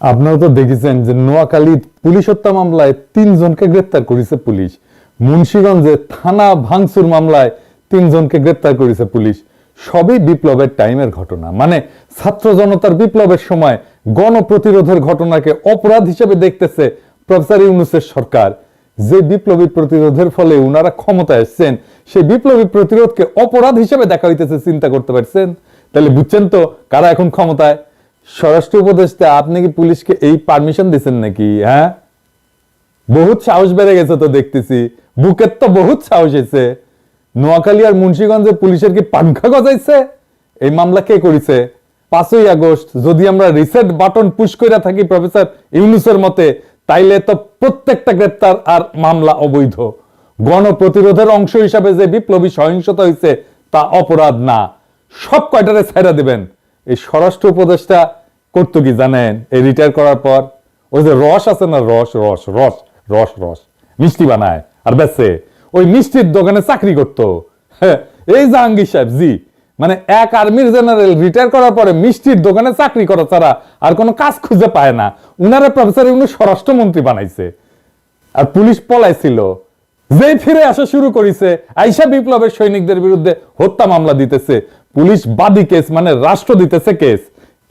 আপনারা তো দেখেছেন যে নোয়াখালী পুলিশ হত্যা মামলায় 3 জনকে গ্রেপ্তার করেছে পুলিশ। মুন্সিগঞ্জে থানা ভাঙচুর মামলায় 3 জনকে গ্রেপ্তার করেছে পুলিশ। সবই বিপ্লবের টাইমের ঘটনা, মানে ছাত্র জনতার বিপ্লবের সময় গণপ্রতিরোধের ঘটনাকে অপরাধ হিসেবে দেখতেছে প্রফেসর ইউনূসের সরকার। যে বিপ্লবী প্রতিরোধের ফলে উনারা ক্ষমতায় এসেছেন, সেই বিপ্লবী প্রতিরোধকে অপরাধ হিসেবে দেখা হইতেছে। চিন্তা করতে পারছেন? তাহলে বুঝছেন তো কারা এখন ক্ষমতায়। স্বরাষ্ট্র উপদেষ্টা, আপনি কি পুলিশকে এই পারমিশন দিচ্ছেন নাকি? হ্যাঁ, বহুত সাহস বেড়ে গেছে তো দেখতেছি, বুকের তো বহুত সাহস হয়েছে। নোয়াখালী আর মুন্সিগঞ্জে পুলিশের কি পাংখা গজাইছে? এই মামলা কে করেছে? 5ই আগস্ট যদি আমরা রিসেট বাটন পুশ করে থাকি প্রফেসর ইউনূসের মতে, তাইলে তো প্রত্যেকটা গ্রেপ্তার আর মামলা অবৈধ। গণপ্রতিরোধের অংশ হিসাবে যে বিপ্লবী সহিংসতা হয়েছে তা অপরাধ না। সব কয়টারে ছাইড়া দিবেন। এই স্বরাষ্ট্র উপদেষ্টা করতো কি জানেন? এই রিটায়ার করার পর ওই যে রস আছে না, রস রস রস রস রস মিষ্টি বানায় আর বেচে, ওই মিষ্টির দোকানে চাকরি করতো। এই জাহাঙ্গীর সাহেব জি, মানে এক আর্মির জেনারেল রিটায়ার করার পরে মিষ্টির দোকানে চাকরি করা ছাড়া আর কোনো কাজ খুঁজে পায় না। উনারা প্রফেসর ইউনূস স্বরাষ্ট্রমন্ত্রী বানাইছে, আর পুলিশ পলাইছিল। যেই ফিরে আসা শুরু করেছে, আইসা বিপ্লবের সৈনিকদের বিরুদ্ধে হত্যা মামলা দিতেছে পুলিশ, বাদী কেস, মানে রাষ্ট্র দিতেছে কেস।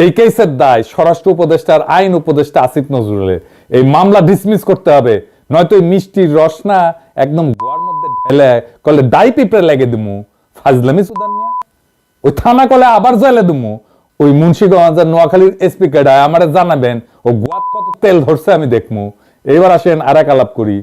এই কেসের দায় স্বরাষ্ট্র উপদেষ্টার আইন উপদেষ্টা আসিফ নজরুলের। এই মামলা ডিসমিস করতে হবে, নয়তো এই মিষ্টির রস না একদম গোয়ার মধ্যে ঢেলে কলে ডাই পিঁপড়ে লেগে দিমু। ফাজলামি সুদান মিয়া, ওই থানা কলে আবার জেলে দিমু। ওই মুন্সিগঞ্জ আর নোয়াখালীর এসপি কেডা আমারে জানাবেন, ও গোয়াত কত তেল ধরছে আমি দেখমু। এইবার আসেন আর এক আলাপ করি।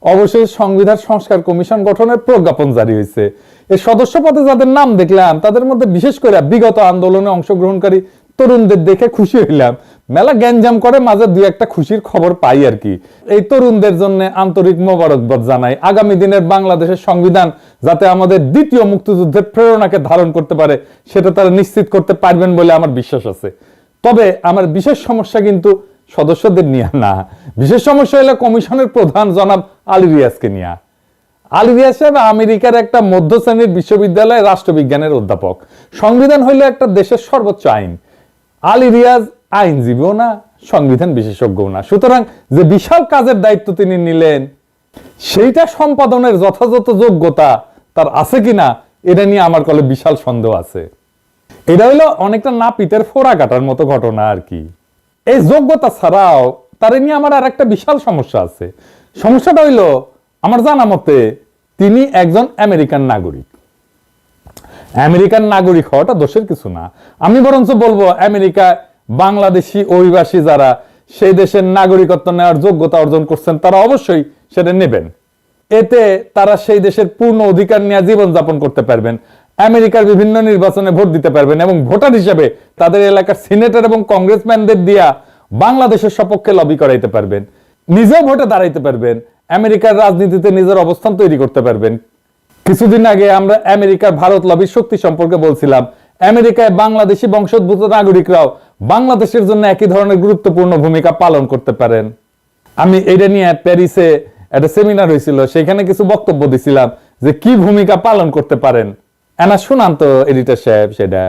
অবশেষে সংবিধান সংস্কার কমিশন গঠনের প্রজ্ঞাপন জারি হয়েছে। এই সদস্য পদে যাদের নাম দেখলাম, তাদের মধ্যে বিশেষ করে বিগত আন্দোলনে অংশগ্রহণকারী তরুণদের দেখে খুশি হইলাম। মেলা গ্যাঞ্জাম করে, মাঝে দুই একটা খুশির খবর পাই আর কি। এই তরুণদের জন্য আন্তরিক মোবারকবাদ জানাই। আগামী দিনের বাংলাদেশের সংবিধান যাতে আমাদের দ্বিতীয় মুক্তিযুদ্ধের প্রেরণাকে ধারণ করতে পারে, সেটা তারা নিশ্চিত করতে পারবেন বলে আমার বিশ্বাস আছে। তবে আমার বিশেষ সমস্যা কিন্তু সদস্যদের নিয়ে না, বিশেষ সমস্যা হলো কমিশনের প্রধান জনাব আলী রিয়াজকে নিয়ে। আলী রিয়াজ সাহেব আমেরিকার একটা মধ্য শ্রেণীর বিশ্ববিদ্যালয়ে রাষ্ট্রবিজ্ঞানের অধ্যাপক। সংবিধান হইল একটা দেশের সর্বোচ্চ আইন। আলী রিয়াজ আইনজীবীও না, সংবিধান বিশেষজ্ঞও না। সুতরাং যে বিশাল কাজের দায়িত্ব তিনি নিলেন, সেইটা সম্পাদনের যথাযথ যোগ্যতা তার আছে কিনা, এটা নিয়ে আমার কলে বিশাল সন্দেহ আছে। এটা হইলো অনেকটা নাপিতের ফোড়া কাটার মতো ঘটনা আর কি। এই যোগ্যতা ছাড়াও তারে নিয়ে আমার আর একটা বিশাল সমস্যা আছে। সমস্যাটা হইলো, আমার জানা মতে তিনি একজন আমেরিকান নাগরিক। আমেরিকান নাগরিক হওয়াটা দোষের কিছু না। আমি বরঞ্চ বলবো, আমেরিকা বাংলাদেশি অভিবাসী যারা সেই দেশের নাগরিকত্ব নেওয়ার যোগ্যতা অর্জন করছেন, তারা অবশ্যই সেটা নেবেন। এতে তারা সেই দেশের পূর্ণ অধিকার নিয়ে জীবনযাপন করতে পারবেন, আমেরিকার বিভিন্ন নির্বাচনে ভোট দিতে পারবেন, এবং ভোটার হিসেবে তাদের এলাকার সিনেটর এবং কংগ্রেসম্যানদের দিয়া বাংলাদেশের সপক্ষে লবি করাইতে পারবেন, নিজেও ভোটে দাঁড়াইতে পারবেন, আমেরিকার রাজনীতিতে নিজের অবস্থান তৈরি করতে পারবেন। কিছুদিন আগে আমরা আমেরিকার ভারত লবির শক্তি সম্পর্কে বলছিলাম। আমেরিকায় বাংলাদেশি বংশোদ্ভূত নাগরিকরাও বাংলাদেশের জন্য একই ধরনের গুরুত্বপূর্ণ ভূমিকা পালন করতে পারেন। আমি এটা নিয়ে প্যারিসে একটা সেমিনার হয়েছিল, সেখানে কিছু বক্তব্য দিছিলাম যে কি ভূমিকা পালন করতে পারেন। এনা শুনান তো এডিটর সাহেব। সেটা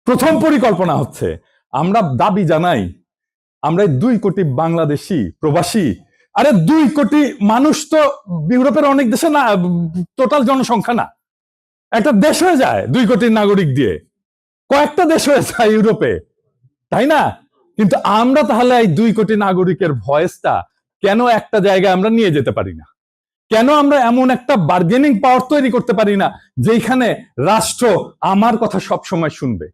প্রথম পরিকল্পনা হচ্ছে, আমরা দাবি জানাই আমরা 2 কোটি বাংলাদেশি প্রবাসী, আরে 2 কোটি মানুষ তো ইউরোপের অনেক দেশে না, টোটাল জনসংখ্যা না। একটা দেশ হয়ে যায় 2 কোটি নাগরিক দিয়ে, কয়েকটা দেশ হয়ে যায় ইউরোপে, তাই না? কিন্তু আমরা তাহলে এই 2 কোটি নাগরিকের ভয়েসটা কেন একটা জায়গায় আমরা নিয়ে যেতে পারি না? কেন আমরা এমন একটা বার্গেনিং পাওয়ার তৈরি করতে পারি না যেখানে রাষ্ট্র আমার কথা সব সময় শুনবে?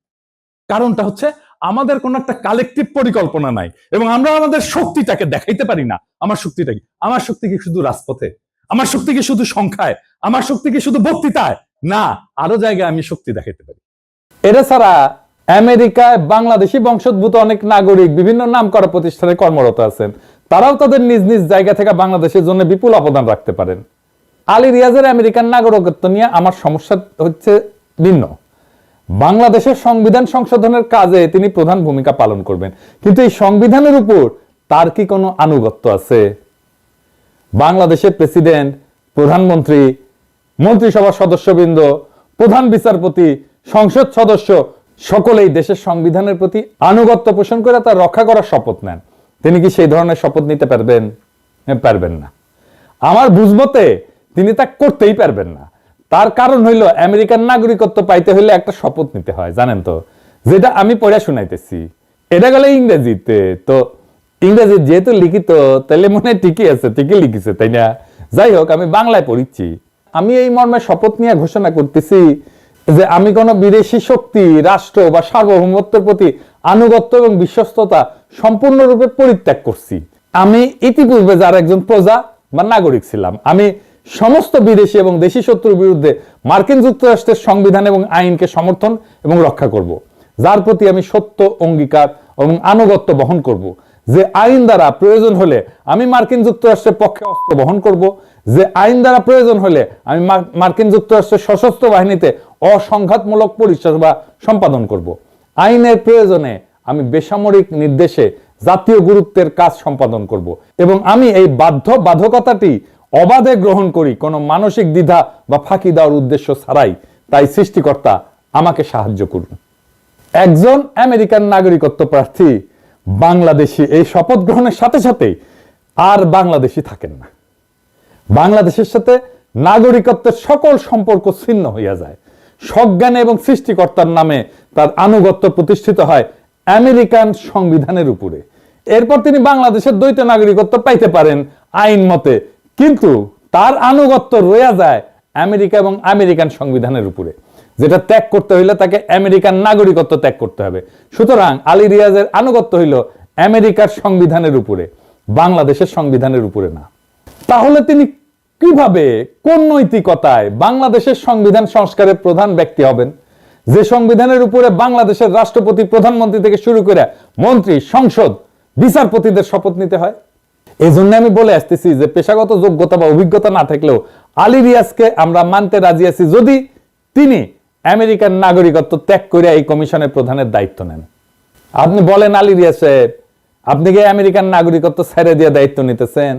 কারণটা হচ্ছে, আমাদের কোনো একটা কালেকটিভ পরিকল্পনা নাই, এবং আমরা আমাদের শক্তিটাকে দেখাইতে পারি না। আমার শক্তিটা কি? আমার শক্তি কি শুধু রাজপথে? আমার শক্তি কি শুধু সংখ্যায়? আমার শক্তি কি শুধু বক্তৃতায়? না, আরো জায়গায় আমি শক্তি দেখাইতে পারি। এটা ছাড়া আমেরিকায় বাংলাদেশি বংশোদ্ভূত অনেক নাগরিক বিভিন্ন নামকরা প্রতিষ্ঠানে কর্মরত আছেন। তারাও তাদের নিজ নিজ জায়গা থেকে বাংলাদেশের জন্য বিপুল অবদান রাখতে পারেন। আলী রিয়াজের আমেরিকান নাগরিকত্ব নিয়ে আমার সমস্যা হচ্ছে ভিন্ন। বাংলাদেশের সংবিধান সংশোধনের কাজে তিনি প্রধান ভূমিকা পালন করবেন, কিন্তু এই সংবিধানের উপর তার কি কোনো আনুগত্য আছে? বাংলাদেশের প্রেসিডেন্ট, প্রধানমন্ত্রী, মন্ত্রিসভার সদস্যবৃন্দ, প্রধান বিচারপতি, সংসদ সদস্য সকলেই দেশের সংবিধানের প্রতি আনুগত্য পোষণ করে তা রক্ষা করার শপথ নেন। তিনি কি সেই ধরনের শপথ নিতে পারবেন? পারবেন না। আমার বুঝমতে তিনি তা করতেই পারবেন না। তার কারণ হইল আমেরিকার নাগরিকত্ব পাইতে হইলে একটা শপথ নিতে হয়, জানেন তো, যেটা আমি পড়া শুনাইতেছি। এটা গেলে ইংরেজিতে, তো ইংরেজি যেহেতু লিখিত তাহলে মনে হয় ঠিকই আছে, ঠিকই লিখিছে, তাই না? যাই হোক, আমি বাংলায় পড়িচ্ছি। আমি এই মর্মে শপথ নিয়ে ঘোষণা করতেছি যে আমি কোন বিদেশি শক্তি, রাষ্ট্র বা সার্বভৌমত্বের প্রতি আনুগত্য এবং বিশ্বস্ততা সম্পূর্ণরূপে পরিত্যাগ করছি। আমি ইতিপূর্বে যার একজন প্রজা বা নাগরিক ছিলাম। আমি সমস্ত বিদেশি এবং দেশি শত্রুর বিরুদ্ধে মার্কিন যুক্তরাষ্ট্রের সংবিধান এবং আইনকে সমর্থন এবং রক্ষা করব, যার প্রতি আমি সত্য অঙ্গীকার এবং আনুগত্য বহন করব। যে আইন দ্বারা প্রয়োজন হলে আমি মার্কিন যুক্তরাষ্ট্রের পক্ষে অস্ত্র বহন করব, যে আইন দ্বারা প্রয়োজন হলে আমি মার্কিন যুক্তরাষ্ট্রের সশস্ত্র বাহিনীতে অসংঘাতমূলক পরিষেবা সম্পাদন করব। আইনের প্রয়োজনে আমি বেসামরিক নির্দেশে জাতীয় গুরুত্বের কাজ সম্পাদন করব এবং আমি এই বাধ্যবাধকতাটি অবাধে গ্রহণ করি, কোনো মানসিক দ্বিধা বা ফাঁকি দেওয়ার উদ্দেশ্য ছাড়াই। তাই সৃষ্টিকর্তা আমাকে সাহায্য করুন। একজন আমেরিকান নাগরিকত্ব প্রার্থী বাংলাদেশি এই শপথ গ্রহণের সাথে সাথে আর বাংলাদেশি থাকেন না। বাংলাদেশের সাথে নাগরিকত্বের সকল সম্পর্ক ছিন্ন হইয়া যায়। সজ্ঞানে এবং সৃষ্টিকর্তার নামে তার আনুগত্য প্রতিষ্ঠিত হয় আমেরিকান সংবিধানের উপরে। এরপর তিনি বাংলাদেশের দ্বৈত নাগরিকত্ব পাইতে পারেন আইন মতে, কিন্তু তার আনুগত্য রয়ে যায় আমেরিকা এবং আমেরিকান সংবিধানের উপরে, যেটা ত্যাগ করতে হইলে তাকে আমেরিকান নাগরিকত্ব ত্যাগ করতে হবে। সুতরাং আলী রিয়াজের আনুগত্য হইল আমেরিকার সংবিধানের উপরে, বাংলাদেশের সংবিধানের উপরে না। তাহলে তিনি কিভাবে, কোন নৈতিকতায় বাংলাদেশের সংবিধান সংস্কারের প্রধান ব্যক্তি হবেন, যে সংবিধানের উপরে বাংলাদেশের রাষ্ট্রপতি, প্রধানমন্ত্রী থেকে শুরু করে মন্ত্রী, সংসদ, বিচারপতিদের শপথ নিতে হয়? এই জন্য আমি বলে আসতেছি যে পেশাগত যোগ্যতা বা অভিজ্ঞতা না থাকলেও আলী রিয়াজকে আমরা মানতে রাজি আছি যদি তিনি আমেরিকান নাগরিকত্ব ত্যাগ করে এই কমিশনের প্রধানের দায়িত্ব নেন। আপনি বলেন আলী রিয়াজ সাহেব, আপনি কি আমেরিকান নাগরিকত্ব ছেড়ে দিয়ে দায়িত্ব নিতেছেন?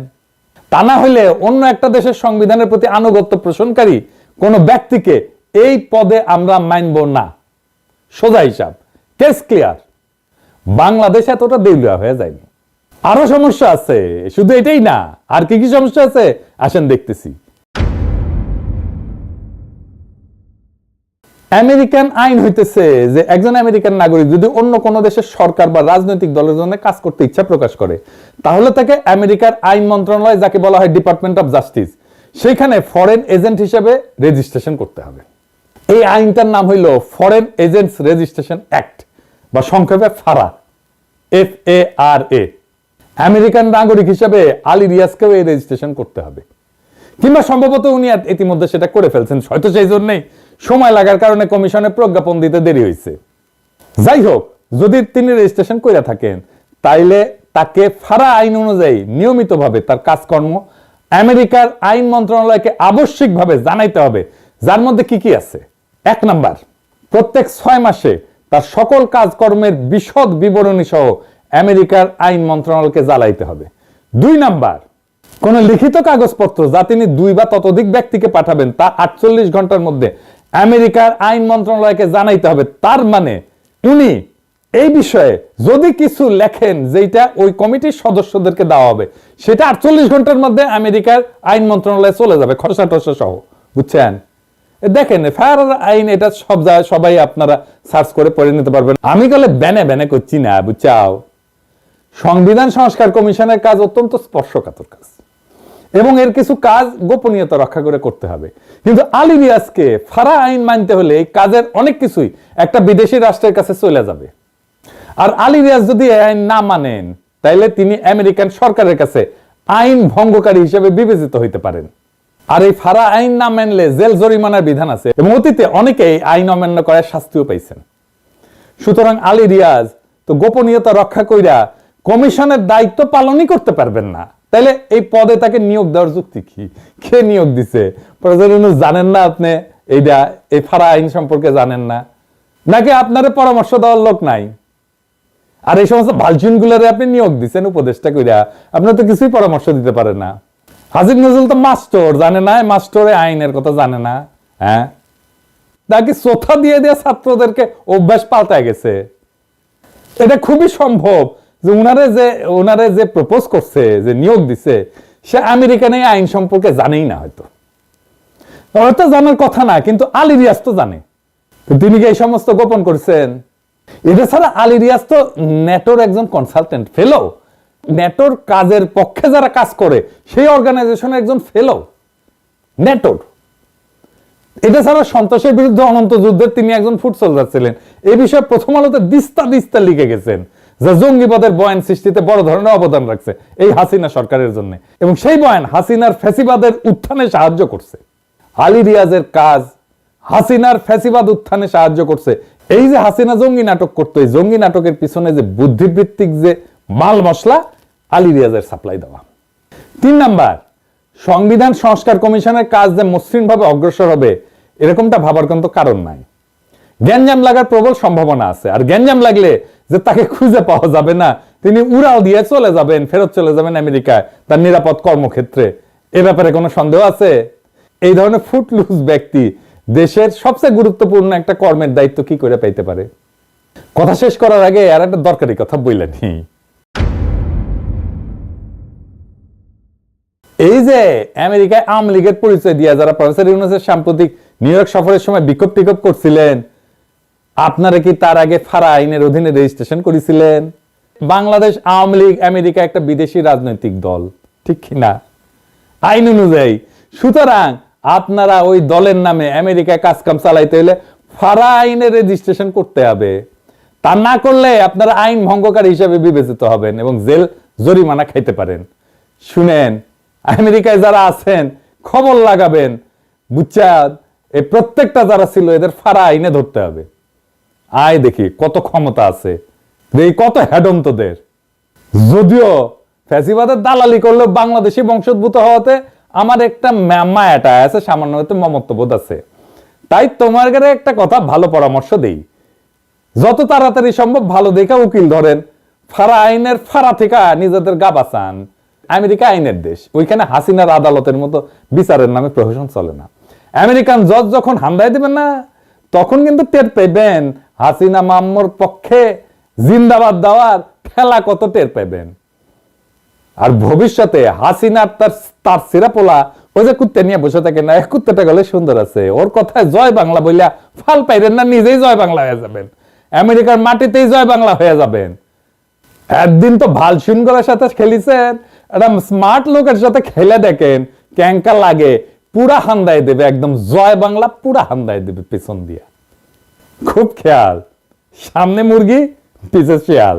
তা না হলে অন্য একটা দেশের সংবিধানের প্রতি আনুগত্য পোষণকারী কোন ব্যক্তিকে এই পদে আমরা মানব না। সোজা হিসাব, কেস ক্লিয়ার। বাংলাদেশ এতটা দেউলিয়া হয়ে যায়নি। আরো সমস্যা আছে, শুধু এটাই না, আর কি কি সমস্যা আছে আসেন দেখতেছি। আমেরিকান আইন হইতেছে যে একজন আমেরিকান নাগরিক যদি অন্য কোন দেশের সরকার বা রাজনৈতিক দলের জন্য কাজ করতে ইচ্ছা প্রকাশ করে, তাহলে তাকে আমেরিকার আইন মন্ত্রণালয়, যাকে বলা হয় ডিপার্টমেন্ট অফ জাস্টিস, সেইখানে ফরেন এজেন্ট হিসেবে রেজিস্ট্রেশন করতে হবে। এই আইনটার নাম হইল ফরেন এজেন্টস রেজিস্ট্রেশন অ্যাক্ট, বা সংক্ষেপে ফারা, FARA। আমেরিকান নাগরিক হিসেবে আলী রিয়াজকেও এই রেজিস্ট্রেশন করতে হবে, কিংবা সম্ভবত উনি ইতিমধ্যে সেটা করে ফেলছেন, হয়তো সেই জন্যই সময় লাগার কারণে কমিশনে প্রজ্ঞাপন দিতে দেরি হয়েছে। যাই হোক, যদি তিনি রেজিস্ট্রেশন করে থাকেন, তাইলে তাকে ফারা আইন অনুযায়ী নিয়মিতভাবে তার কাজকর্ম আমেরিকার আইন মন্ত্রণালয়কে আবশ্যিকভাবে জানাইতে হবে, যার মধ্যে কি কি আছে। 1 নাম্বার, প্রত্যেক 6 মাসে তার সকল কাজকর্মের বিশদ বিবরণী সহ আমেরিকার আইন মন্ত্রণালয়কে জানাইতে হবে। 2 নাম্বার, কোন লিখিত কাগজপত্র যা তিনি 2 বা ততোধিক ব্যক্তিকে পাঠাবেন তা 48 ঘন্টার মধ্যে আমেরিকার আইন মন্ত্রণালয়কে জানাইতে হবে। তার মানে উনি এই বিষয়ে যদি কিছু লেখেন যেটা ওই কমিটির সদস্যদেরকে দেওয়া হবে, সেটা 48 ঘন্টার মধ্যে আমেরিকার আইন মন্ত্রণালয়ে চলে যাবে, খসড়া টসা সহ। বুঝছেন? দেখেন ফায়ার আইন, এটা সব জায়গায় সবাই আপনারা সার্চ করে পড়ে নিতে পারবেন। আমি গেলে ব্যানে ব্যানে করছি না, বুঝছাও। সংবিধান সংস্কার কমিশনের কাজ অত্যন্ত স্পর্শকাতর কাজ এবং এর কিছু কাজ গোপনীয়তা রক্ষা করে করতে হবে। কিন্তু আলী রিয়াজকে ফারা আইন মানতে হলে এই কাজের অনেক কিছুই একটা বিদেশি রাষ্ট্রের কাছে চলে যাবে। আর আলী রিয়াজ যদি এই আইন না মানেন, তাইলে তিনি আমেরিকান সরকারের কাছে আইন ভঙ্গকারী হিসেবে বিবেচিত হইতে পারেন। আর এই ফারা আইন না মানলে জেল জরিমানার বিধান আছে এবং অতীতে অনেকেই আইন অমান্য করার শাস্তিও পাইছেন। সুতরাং আলী রিয়াজ তো গোপনীয়তা রক্ষা কইরা কমিশনের দায়িত্ব পালনই করতে পারবেন না। তাইলে এই পদে তাকে নিয়োগ দেওয়ার যুক্তি কি? কে নিয়োগ দিছে? জানেন না আপনি এইটা, এই ফারা আইন সম্পর্কে জানেন না, নাকি আপনারে পরামর্শ দেওয়ার লোক নাই? আর এই সমস্ত ভালচুন গুলারে আপনি নিয়োগ দিচ্ছেন উপদেষ্টা কইরা, আপনি তো কিছুই পরামর্শ দিতে পারেন না। হাজির নজরুল তো মাস্টার, জানে না মাস্টারে আইনের কথা জানে না। হ্যাঁ, নাকি সোথা দিয়ে দিয়ে ছাত্রদেরকে অভ্যাস পাল্টায় গেছে? এটা খুবই সম্ভব যে উনারে যে প্রপোজ করছে, যে নিয়োগ দিছে, সে আমেরিকান এই আইন সম্পর্কে জানেই না। হয়তো জানার কথা না, কিন্তু আলী রিয়াজ তো জানে। তিনি কি এই সমস্ত গোপন করছেন? এটা ছাড়া আলী রিয়াজ তো ন্যাটোর একজন কনসালটেন্ট ফেলো, ন্যাটোর কাজের পক্ষে যারা কাজ করে সেই অর্গানাইজেশনের একজন ফেলো ন্যাটোর। এটা ছাড়া সন্ত্রাসের বিরুদ্ধে অনন্ত যুদ্ধের তিনি একজন ফুট সোলজার ছিলেন। এই বিষয়ে প্রথম আলোতে দিস্তা দিস্তা লিখে গেছেন, যা জঙ্গিবাদের বয়ান সৃষ্টিতে বড় ধরনের অবদান রাখছে এই হাসিনা সরকারের জন্য, এবং সেই বয়ান হাসিনার ফ্যাসিবাদের উত্থানে সাহায্য করছে। আলী রিয়াজের কাজ হাসিনার ফ্যাসিবাদ উত্থানে সাহায্য করছে। এই যে হাসিনা জঙ্গি নাটক করতো, এই জঙ্গি নাটকের পিছনে যে বুদ্ধিবৃত্তিক যে মাল মশলা, আলী রিয়াজের সাপ্লাই দেওয়া। 3 নাম্বার, সংবিধান সংস্কার কমিশনের কাজ যে মসৃণভাবে অগ্রসর হবে এরকমটা ভাবার কিন্তু কারণ নাই। গ্যাঞ্জাম লাগার প্রবল সম্ভাবনা আছে, আর গ্যাঞ্জাম লাগলে যে তাকে খুঁজে পাওয়া যাবে না, তিনি উড়াল দিয়ে চলে যাবেন, ফেরত চলে যাবেন আমেরিকায় তার নিরাপদ কর্মক্ষেত্রে, এ ব্যাপারে কোনো সন্দেহ আছে? এই ধরনের ফুটলুজ ব্যক্তি দেশের সবচেয়ে গুরুত্বপূর্ণ একটা কর্মের দায়িত্ব কি করে পাইতে পারে? কথা শেষ করার আগে আর একটা দরকারি কথা বললেনি। এই যে আমেরিকায় আওয়ামী লীগের পরিচয় দিয়ে যারা প্রফেসর ইউনূসের সাম্প্রতিক নিউ ইয়র্ক সফরের সময় বিক্ষোভ টিক্ষোভ করছিলেন, আপনারা কি তার আগে ফারা আইনের অধীনে রেজিস্ট্রেশন করেছিলেন? বাংলাদেশ আওয়ামী লীগ আমেরিকা একটা বিদেশি রাজনৈতিক দল, ঠিক কিনা, আইন অনুযায়ী। সুতরাং আপনারা ওই দলের নামে আমেরিকায় কাজকাম চালাইতে হলে ফারা আইনে রেজিস্ট্রেশন করতে হবে। তা না করলে আপনারা আইন ভঙ্গকারী হিসেবে বিবেচিত হবেন এবং জেল জরিমানা খাইতে পারেন। শুনেন, আমেরিকায় যারা আছেন খবর লাগাবেন, বুঝছেন? এই প্রত্যেকটা যারা ছিল এদের ফারা আইনে ধরতে হবে। আয় দেখি কত ক্ষমতা আছে, এই কত হেডন্তদের। যদিও ফ্যাসিবাদের দালালি করলে বাংলাদেশি বংশোদ্ভূত হওয়াতে আমার একটা মায়াটা আছে, সামান্য হয়তো মমত্ববোধ আছে। তাই তোমার কাছে একটা কথা ভালো পরামর্শ দেই, যত তাড়াতাড়ি সম্ভব ভালো দেখে উকিল ধরেন, ফারা আইনের ফারা থেকে নিজেদের গা বাঁচান। আমেরিকা আইনের দেশ, ওইখানে হাসিনার আদালতের মতো বিচারের নামে প্রহসন চলে না। আমেরিকান জজ যখন হামলায় দিবেন না, তখন কিন্তু টের পাইবেন হাসিনা মাম্মর পক্ষে জিন্দাবাদ দেওয়ার খেলা কত টের পাইবেন। আর ভবিষ্যতে হাসিনার তার সিরাপোলা ওই যে কুত্তে নিয়ে বসে থাকে না, কুত্তেটা গেলে সুন্দর আছে, ওর কথায় জয় বাংলা বললা ফাল পাইবেন না, নিজেই জয় বাংলা হয়ে যাবেন, আমেরিকার মাটিতেই জয় বাংলা হয়ে যাবেন। একদিন তো ভালসুনগরের সাথে খেলিছেন, একটা স্মার্ট লোকের সাথে খেলে দেখেন ক্যাঙ্কা লাগে, পুরা হান্দায় দেবে, একদম জয় বাংলা পুরা হান্দায় দেবে পেছন দিয়া। খুব খেয়াল, সামনে মুরগি পিছে শিয়াল।